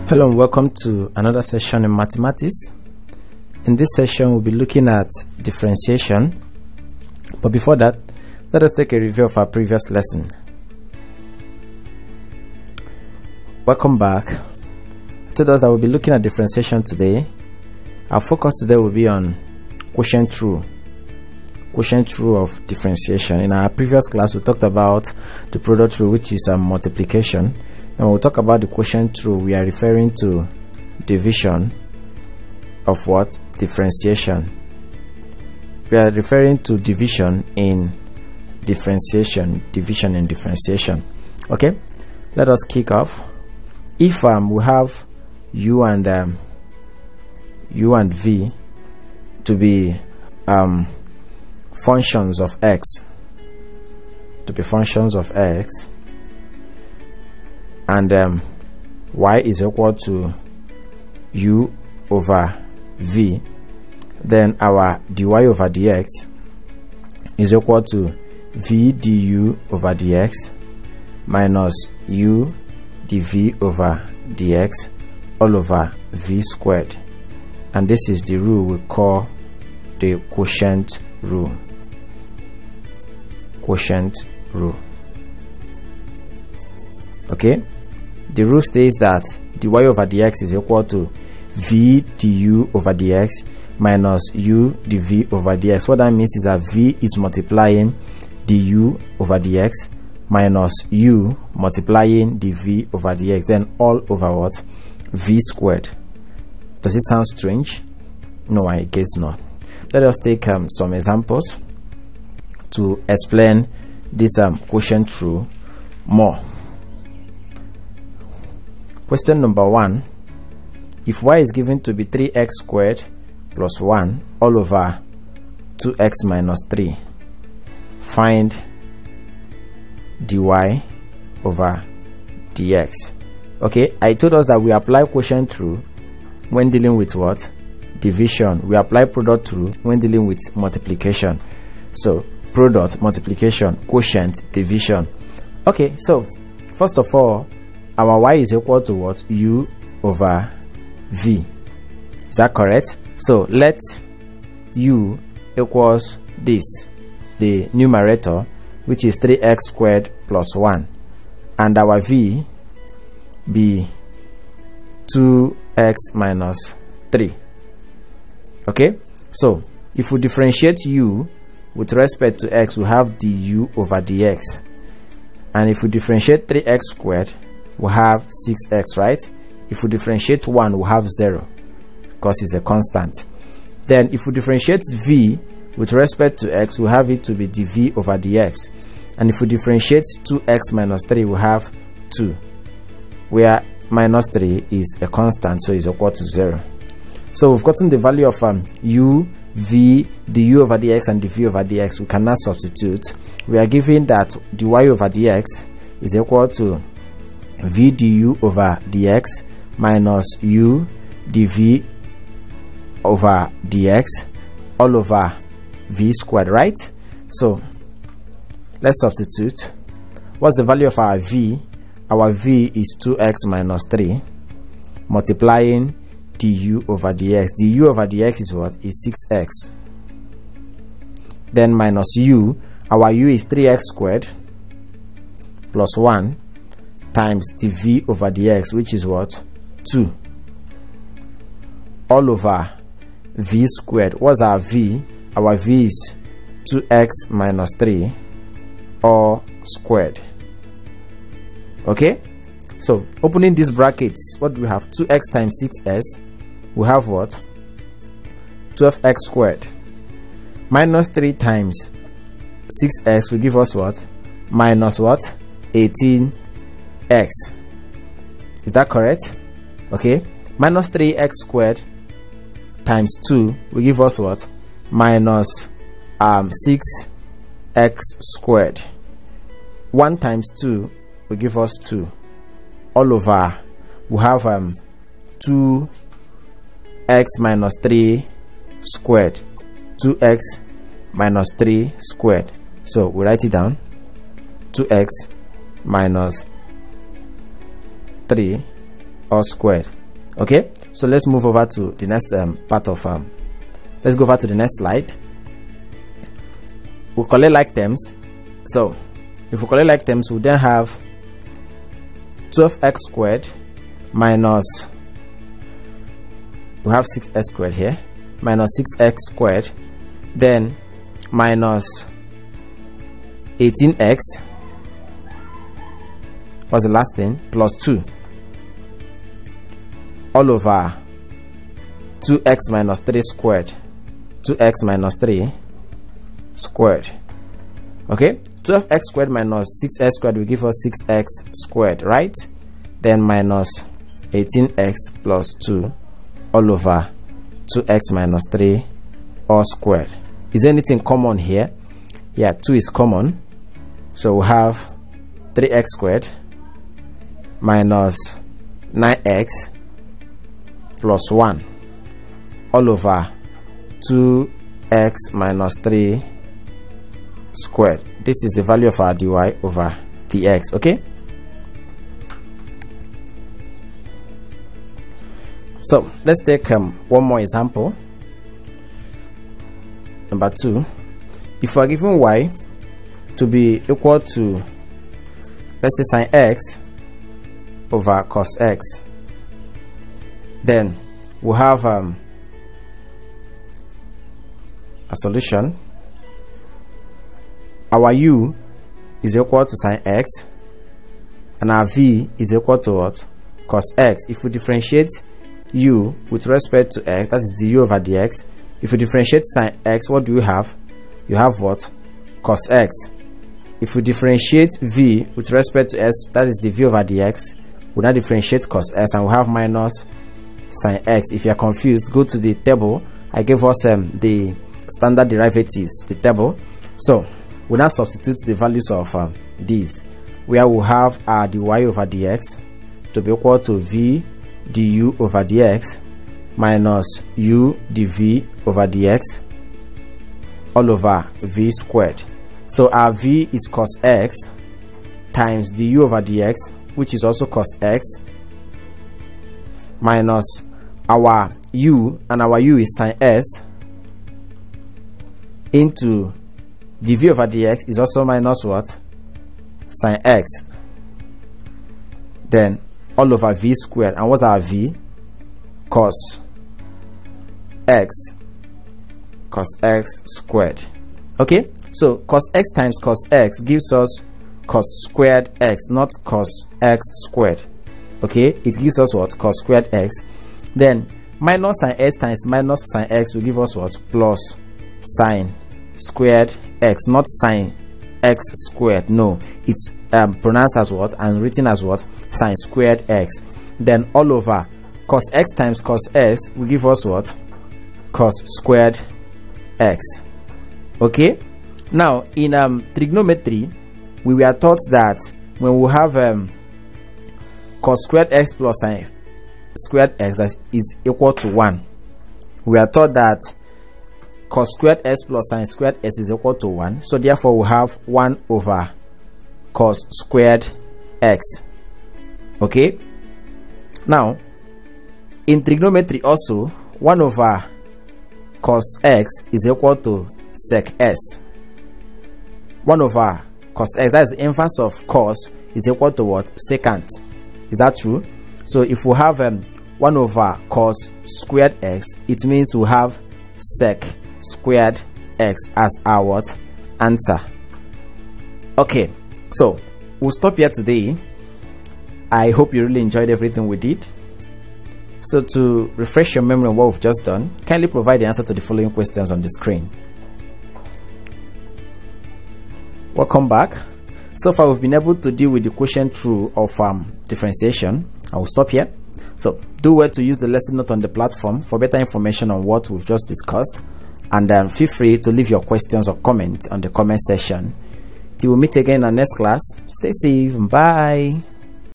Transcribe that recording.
Hello and welcome to another session in mathematics. In this session we'll be looking at differentiation, but before that let us take a review of our previous lesson. Welcome back. I told us that we'll be looking at differentiation today. Our focus today will be on quotient rule of differentiation. In our previous class we talked about the product rule, which is multiplication. And when we talk about the quotient rule, we are referring to division of what? Differentiation. We are referring to division in differentiation. Okay, let us kick off. If we have u and v to be functions of x, and y is equal to u over v, then our dy over dx is equal to v du over dx minus u dv over dx all over v squared. And this is the rule we call the quotient rule. Okay, the rule states that dy over dx is equal to v du over dx minus u dv over dx. What that means is that v is multiplying du over dx minus u multiplying dv over dx, then all over what? V squared. Does it sound strange? No, I guess not. Let us take some examples to explain this quotient rule more. Question number 1. If y is given to be 3x squared plus 1 all over 2x minus 3, find dy over dx. Okay, I told us that we apply quotient rule when dealing with what? Division. We apply product rule when dealing with multiplication. So product, multiplication, quotient, division. Okay, so first of all, our y is equal to what? U over v. Is that correct? So let u equals this, the numerator, which is 3x squared plus 1, and our v be 2x minus 3. Okay, so if we differentiate u with respect to x, we have du over dx, and if we differentiate 3x squared, we have 6x, right? If we differentiate 1, we have 0 because it's a constant. Then if we differentiate v with respect to x, we have it to be dv over dx, and if we differentiate 2x minus 3, we have 2, where minus 3 is a constant, so it's equal to 0. So we've gotten the value of u, v, du over dx and dv over dx. We can now substitute. We are given that dy over dx is equal to v du over dx minus u dv over dx all over v squared, right? So let's substitute. What's the value of our v? Our v is 2x minus 3 multiplying du over dx. Du over dx is what? Is 6x. Then minus u, our u is 3x squared plus 1 times dv over dx, which is what? 2 all over v squared. What's our v? Our v is 2x minus 3 all squared. Okay, so opening these brackets, what do we have? 2x times 6s, we have what? 12x squared minus 3 times 6x will give us what? Minus what? 18x. Is that correct? Okay, minus 3x squared times 2 will give us what? Minus 6x squared. 1 times 2 will give us 2 all over, we have 2x minus 3 squared, 2x minus 3 squared. So we write it down, 2x minus 3 all squared Okay, so let's move over to the next part of let's go over to the next slide. We'll collect like terms. So if we collect like terms, we then have 12x squared minus, we have 6x squared here, minus 6x squared, then minus 18x, what's the last thing, plus 2 all over 2x minus 3 squared, 2x minus 3 squared. Okay, 12x squared minus 6x squared will give us 6x squared, right? Then minus 18x plus 2 all over 2x minus 3 all squared. Is there anything common here? Yeah, 2 is common, so we have 3x squared minus 9x plus 1 all over 2x minus 3 squared. This is the value of our dy over dx. Okay, so let's take one more example. Number 2. If we are given y to be equal to, let's say, sine x over cos x, then we have a solution. Our u is equal to sine x and our v is equal to what? Cos x. If we differentiate u with respect to x, that is du over dx. If we differentiate sine x, what do you have? You have what? Cos x. If we differentiate v with respect to s, that is the v over dx, we now differentiate cos x and we have minus sine x. If you are confused, go to the table. I gave us the standard derivatives, the table. So we now substitute the values of these, where we have our dy over dx to be equal to v du over dx minus u dv over dx all over v squared. So our v is cos x times du over dx, which is also cos x, minus our u, and our u is sine s, into dv over dx is also minus what? Sine x, then all over v squared. And what's our v? Cos x squared. Okay, so cos x times cos x gives us cos squared x, not cos x squared. Okay, it gives us what? Cos squared x. Then minus sine x times minus sine x will give us what? Plus sine squared x, not sine x squared. No, it's pronounced as what and written as what? Sine squared x. Then all over cos x times cos x will give us what? Cos squared x. Okay, now in trigonometry we were taught that when we have cos squared x plus sine squared x that is equal to 1, we are taught that cos squared x plus sine squared x is equal to 1. So therefore we have 1 over cos squared x. Okay, now in trigonometry also 1 over cos x is equal to sec s. 1 over cos x, that is the inverse of cos, is equal to what? Secant. Is that true? So if we have 1 over cos squared x, it means we have sec squared x as our what? Answer. Okay, so we'll stop here today. I hope you really enjoyed everything we did. So to refresh your memory on what we've just done, kindly provide the answer to the following questions on the screen. Welcome back. So far we've been able to deal with the quotient rule of differentiation. I will stop here. So do well to use the lesson note on the platform for better information on what we've just discussed, and feel free to leave your questions or comments on the comment section. Till we meet again in our next class, stay safe. Bye.